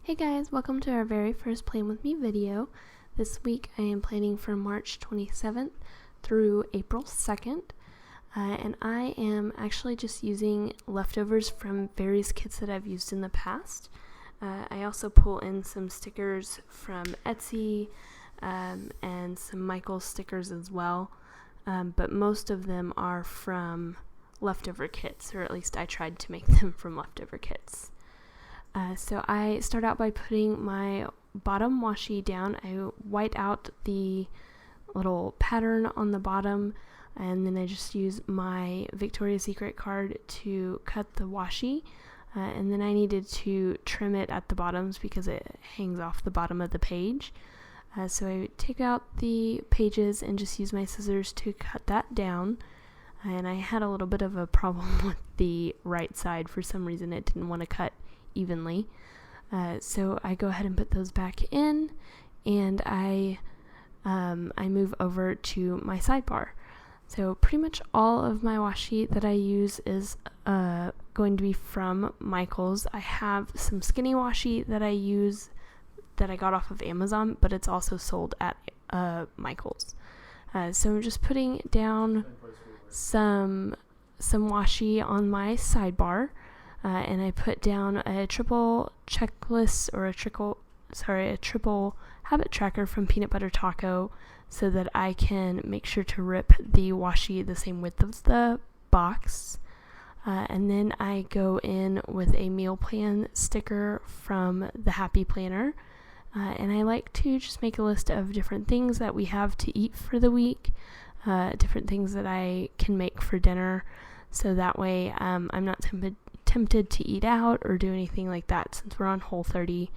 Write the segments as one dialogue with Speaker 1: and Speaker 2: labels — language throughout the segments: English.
Speaker 1: Hey guys, welcome to our very first Plan With Me video. This week I am planning for March 27th through April 2nd. And I am actually just using leftovers from various kits that I've used in the past. I also pull in some stickers from Etsy and some Michaels stickers as well. But most of them are from leftover kits, or at least I tried to make them from leftover kits. So I start out by putting my bottom washi down. I white out the little pattern on the bottom, and then I just use my Victoria's Secret card to cut the washi, and then I needed to trim it at the bottoms because it hangs off the bottom of the page. So I take out the pages and just use my scissors to cut that down. And I had a little bit of a problem with the right side. For some reason it didn't want to cut evenly. So I go ahead and put those back in, and I move over to my sidebar. So pretty much all of my washi that I use is going to be from Michaels. I have some skinny washi that I use that I got off of Amazon, but it's also sold at Michaels. So I'm just putting down some washi on my sidebar. And I put down a triple checklist, or a triple habit tracker from Peanut Butter Taco, so that I can make sure to rip the washi the same width of the box. And then I go in with a meal plan sticker from the Happy Planner. And I like to just make a list of different things that we have to eat for the week, different things that I can make for dinner, so that way I'm not tempted to eat out or do anything like that. Since we're on Whole30,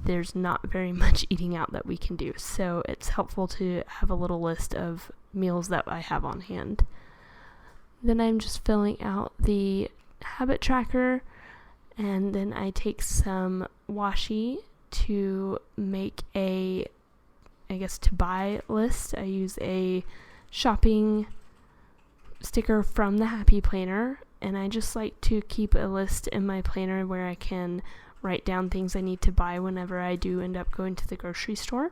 Speaker 1: there's not very much eating out that we can do, so it's helpful to have a little list of meals that I have on hand. Then I'm just filling out the habit tracker, and then I take some washi to make a to buy list. I use a shopping sticker from the Happy Planner, and I just like to keep a list in my planner where I can write down things I need to buy whenever I do end up going to the grocery store.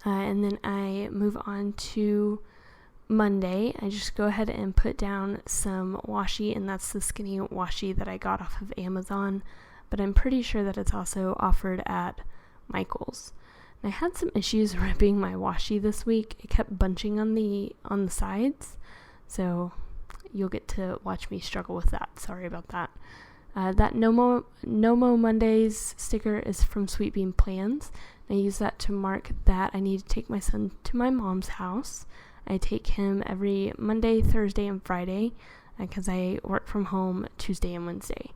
Speaker 1: And then I move on to Monday. I just go ahead and put down some washi, and that's the skinny washi that I got off of Amazon, but I'm pretty sure that it's also offered at Michaels. And I had some issues ripping my washi this week. It kept bunching on the sides, so you'll get to watch me struggle with that. Sorry about that. That No Mo Mondays sticker is from Sweet Bean Plans. I use that to mark that I need to take my son to my mom's house. I take him every Monday, Thursday, and Friday because I work from home Tuesday and Wednesday.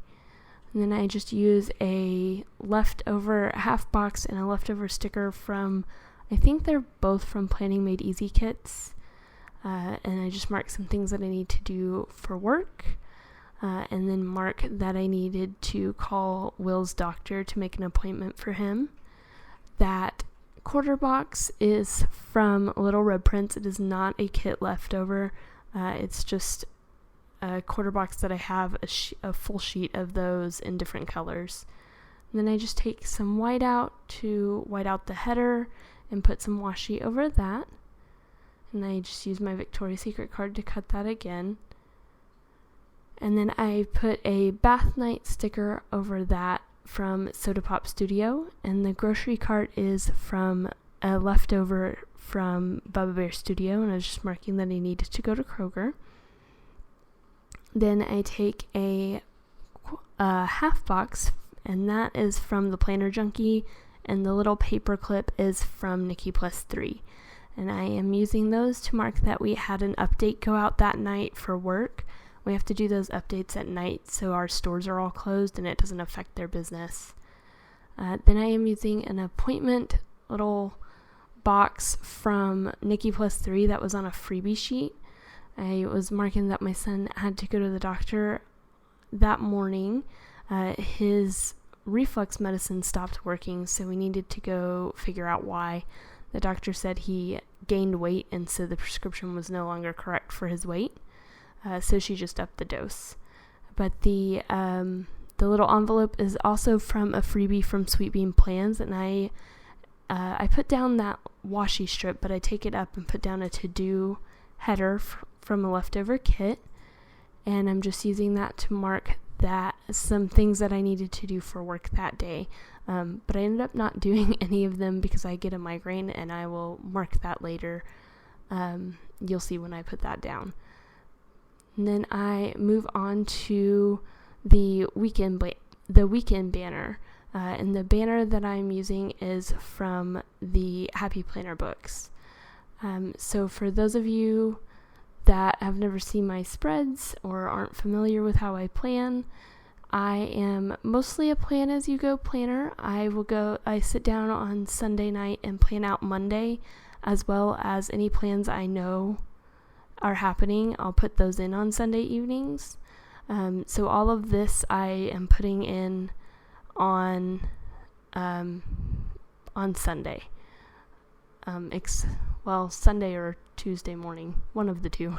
Speaker 1: And then I just use a leftover half box and a leftover sticker from, I think they're both from Planning Made Easy kits. And I just mark some things that I need to do for work, and then mark that I needed to call Will's doctor to make an appointment for him. That quarter box is from Little Red Prince. It is not a kit leftover. It's just a quarter box that I have a full sheet of those in different colors. And then I just take some white out to white out the header and put some washi over that. And I just use my Victoria's Secret card to cut that again. And then I put a bath night sticker over that from Soda Pop Studio, and the grocery cart is from a leftover from Bubba Bear Studio, and I was just marking that I needed to go to Kroger. Then I take a half box, and that is from the Planner Junkie, and the little Paperclip is from Nikki +3. And I am using those to mark that we had an update go out that night for work. We have to do those updates at night so our stores are all closed and it doesn't affect their business. Then I am using an appointment little box from Nikki +3 that was on a freebie sheet. I was marking that my son had to go to the doctor that morning. His reflux medicine stopped working, so we needed to go figure out why. The doctor said he gained weight, and so the prescription was no longer correct for his weight. So she just upped the dose. But the the little envelope is also from a freebie from Sweet Bean Plans, and I put down that washi strip, but I take it up and put down a to-do header from a leftover kit, and I'm just using that to mark that some things that I needed to do for work that day. But I ended up not doing any of them because I get a migraine, and I will mark that later. You'll see when I put that down. And then I move on to the weekend banner. And the banner that I'm using is from the Happy Planner books. So for those of you that have never seen my spreads or aren't familiar with how I plan, I am mostly a plan as you go planner. I sit down on Sunday night and plan out Monday, as well as any plans I know are happening. I'll put those in on Sunday evenings. So all of this I am putting in on Sunday. Sunday or Tuesday morning, one of the two.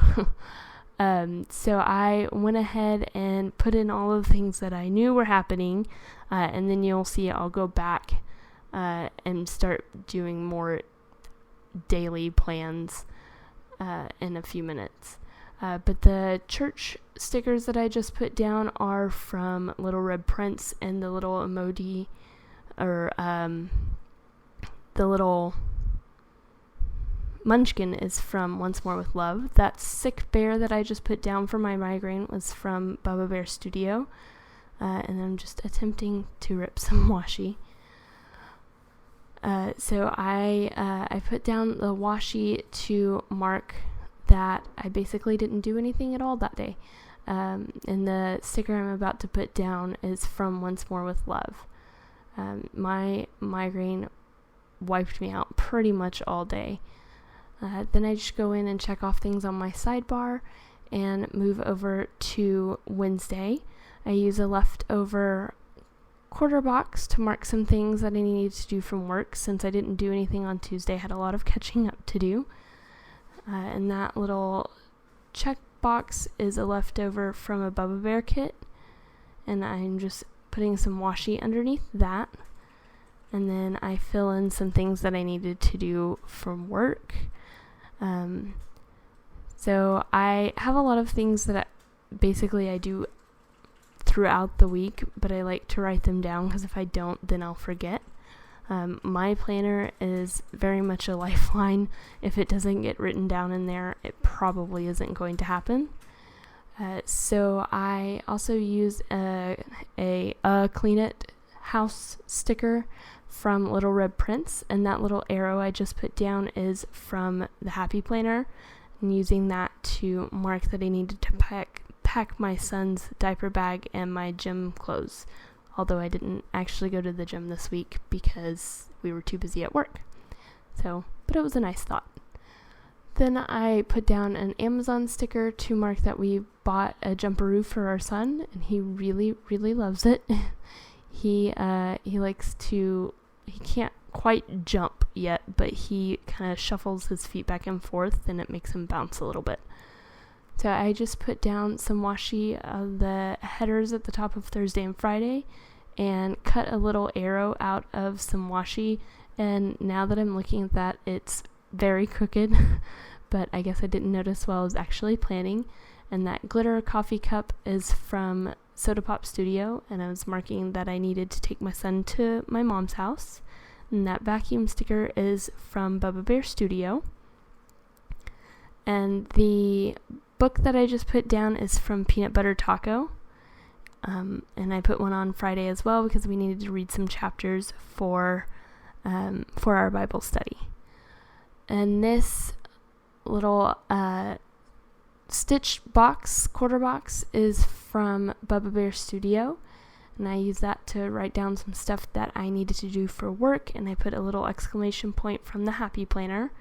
Speaker 1: So I went ahead and put in all of the things that I knew were happening, and then you'll see I'll go back and start doing more daily plans in a few minutes. But the church stickers that I just put down are from Little Red Prince, and the little emoji, or the little munchkin is from Once More with Love. That sick bear that I just put down for my migraine was from Bubba Bear Studio. And I'm just attempting to rip some washi. So I put down the washi to mark that I basically didn't do anything at all that day. And the sticker I'm about to put down is from Once More with Love. My migraine wiped me out pretty much all day. Then I just go in and check off things on my sidebar and move over to Wednesday. I use a leftover quarter box to mark some things that I needed to do from work, since I didn't do anything on Tuesday. I had a lot of catching up to do. And that little check box is a leftover from a Bubba Bear kit, and I'm just putting some washi underneath that. And then I fill in some things that I needed to do from work. So I have a lot of things that I do throughout the week, but I like to write them down, because if I don't, then I'll forget. My planner is very much a lifeline. If it doesn't get written down in there, it probably isn't going to happen. So I also use a Clean It House sticker from Little Red Prince, and that little arrow I just put down is from the Happy Planner, and using that to mark that I needed to pack my son's diaper bag and my gym clothes, although I didn't actually go to the gym this week because we were too busy at work. But it was a nice thought. Then I put down an Amazon sticker to mark that we bought a jumperoo for our son, and he really, really loves it. He can't quite jump yet, but he kind of shuffles his feet back and forth, and it makes him bounce a little bit. So I just put down some washi of the headers at the top of Thursday and Friday, and cut a little arrow out of some washi. And now that I'm looking at that, it's very crooked, but I guess I didn't notice while I was actually planning. And that glitter coffee cup is from Soda Pop Studio, and I was marking that I needed to take my son to my mom's house. And that vacuum sticker is from Bubba Bear Studio. And the book that I just put down is from Peanut Butter Taco. And I put one on Friday as well, because we needed to read some chapters for our Bible study. And this little stitch box, quarter box, is from Bubba Bear Studio, and I use that to write down some stuff that I needed to do for work, and I put a little exclamation point from the Happy Planner.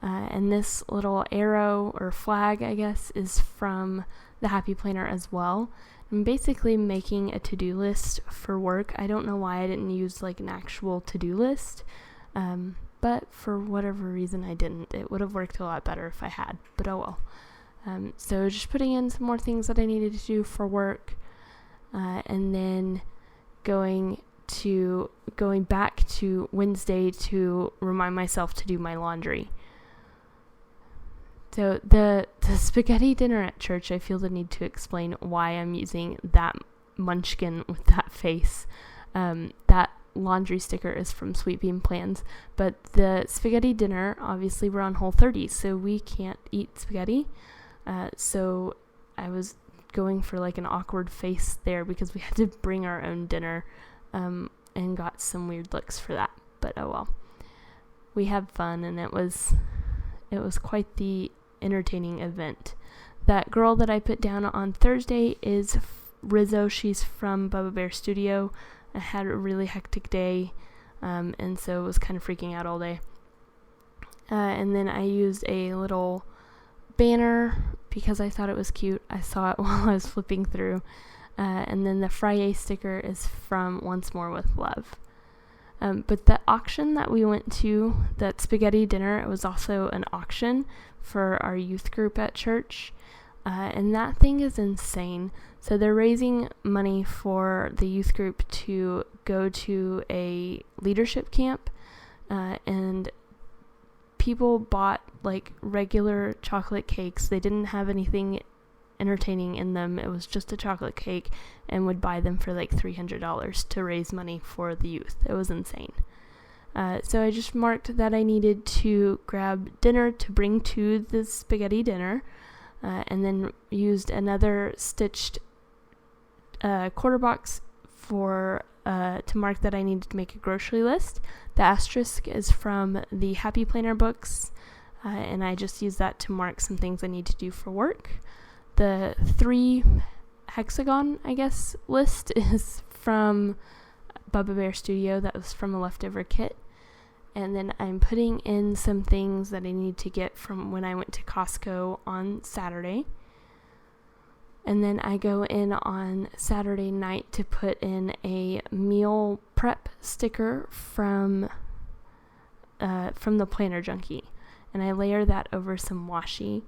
Speaker 1: And this little arrow or flag, I guess, is from the Happy Planner as well. I'm basically making a to-do list for work. I don't know why I didn't use like an actual to-do list, but for whatever reason I didn't. It would have worked a lot better if I had, but oh well. So just putting in some more things that I needed to do for work. and then going back to Wednesday to remind myself to do my laundry. So the spaghetti dinner at church, I feel the need to explain why I'm using that munchkin with that face. That laundry sticker is from Sweet Bean Plans, but the spaghetti dinner, obviously we're on Whole30, so we can't eat spaghetti. So I was going for like an awkward face there because we had to bring our own dinner, and got some weird looks for that. But oh well, we had fun, and it was quite the entertaining event. That girl that I put down on Thursday is Rizzo. She's from Bubba Bear Studio. I had a really hectic day, and so was kind of freaking out all day. And then I used a little banner because I thought it was cute. I saw it while I was flipping through. And then the Friday sticker is from Once More with Love. But the auction that we went to, that spaghetti dinner, it was also an auction for our youth group at church. And that thing is insane. So they're raising money for the youth group to go to a leadership camp. And people bought like regular chocolate cakes. They didn't have anything entertaining in them. It was just a chocolate cake, and would buy them for like $300 to raise money for the youth. It was insane. So I just marked that I needed to grab dinner to bring to the spaghetti dinner, and then used another stitched quarter box for to mark that I needed to make a grocery list. The Asterisk is from the Happy Planner books, and I just used that to mark some things I need to do for work. The 3 hexagon, I guess, list is from Bubba Bear Studio. That was from a leftover kit. And then I'm putting in some things that I need to get from when I went to Costco on Saturday. And then I go in on Saturday night to put in a meal prep sticker from the Planner Junkie. And I layer that over some washi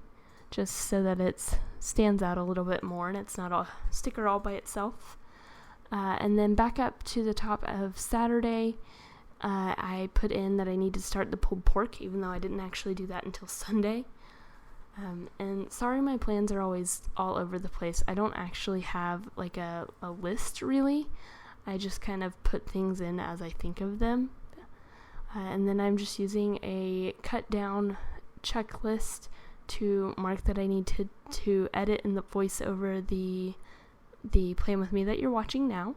Speaker 1: just so that it stands out a little bit more and it's not a sticker all by itself. And then back up to the top of Saturday, I put in that I need to start the pulled pork, even though I didn't actually do that until Sunday. And sorry, my plans are always all over the place. I don't actually have like a list really. I just kind of put things in as I think of them. And then I'm just using a cut down checklist to mark that I need to edit in the voiceover the Plan With Me that you're watching now.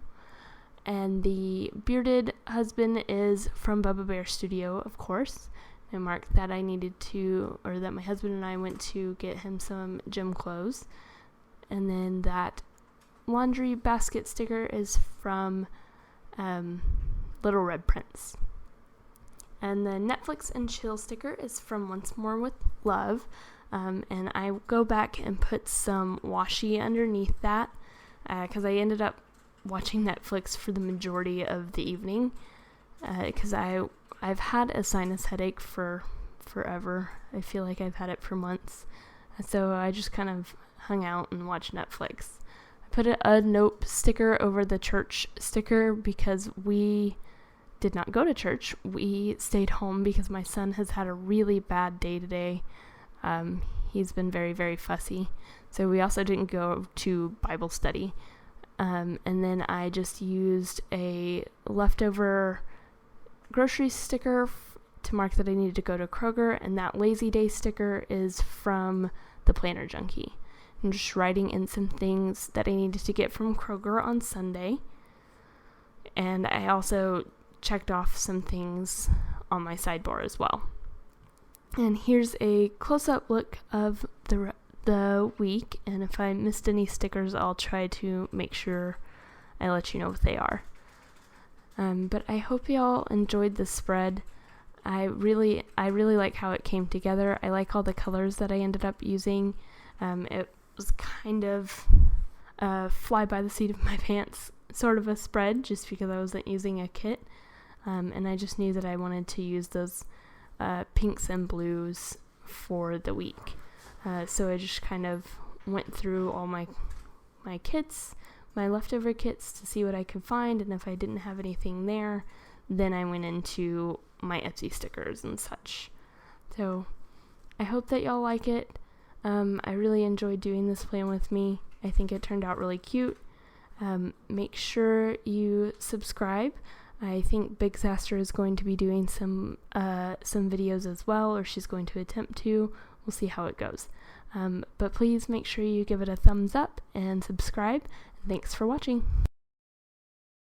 Speaker 1: And the bearded husband is from Bubba Bear Studio, of course. I marked that I needed to, or that my husband and I went to get him some gym clothes. And then that laundry basket sticker is from Little Red Prince. And the Netflix and chill sticker is from Once More with Love. And I go back and put some washi underneath that because I ended up watching Netflix for the majority of the evening because I've had a sinus headache for forever. I feel like I've had it for months. So I just kind of hung out and watched Netflix. I put a note sticker over the church sticker because we did not go to church. We stayed home because my son has had a really bad day today. He's been very, very fussy. So we also didn't go to Bible study. And then I just used a leftover grocery sticker to mark that I needed to go to Kroger. And that Lazy Day sticker is from the Planner Junkie. I'm just writing in some things that I needed to get from Kroger on Sunday. And I also checked off some things on my sidebar as well. And here's a close-up look of the week, and if I missed any stickers, I'll try to make sure I let you know what they are. But I hope y'all enjoyed the spread. I really like how it came together. I like all the colors that I ended up using. It was kind of fly by the seat of my pants sort of a spread, just because I wasn't using a kit. And I just knew that I wanted to use those pinks and blues for the week. So I just kind of went through all my kits, my leftover kits to see what I could find, and if I didn't have anything there, then I went into my Etsy stickers and such. So I hope that y'all like it. I really enjoyed doing this plan with me. I think it turned out really cute. Make sure you subscribe. I think Big Saster is going to be doing some videos as well, or she's going to attempt to. We'll see how it goes. But please make sure you give it a thumbs up and subscribe. Thanks for watching.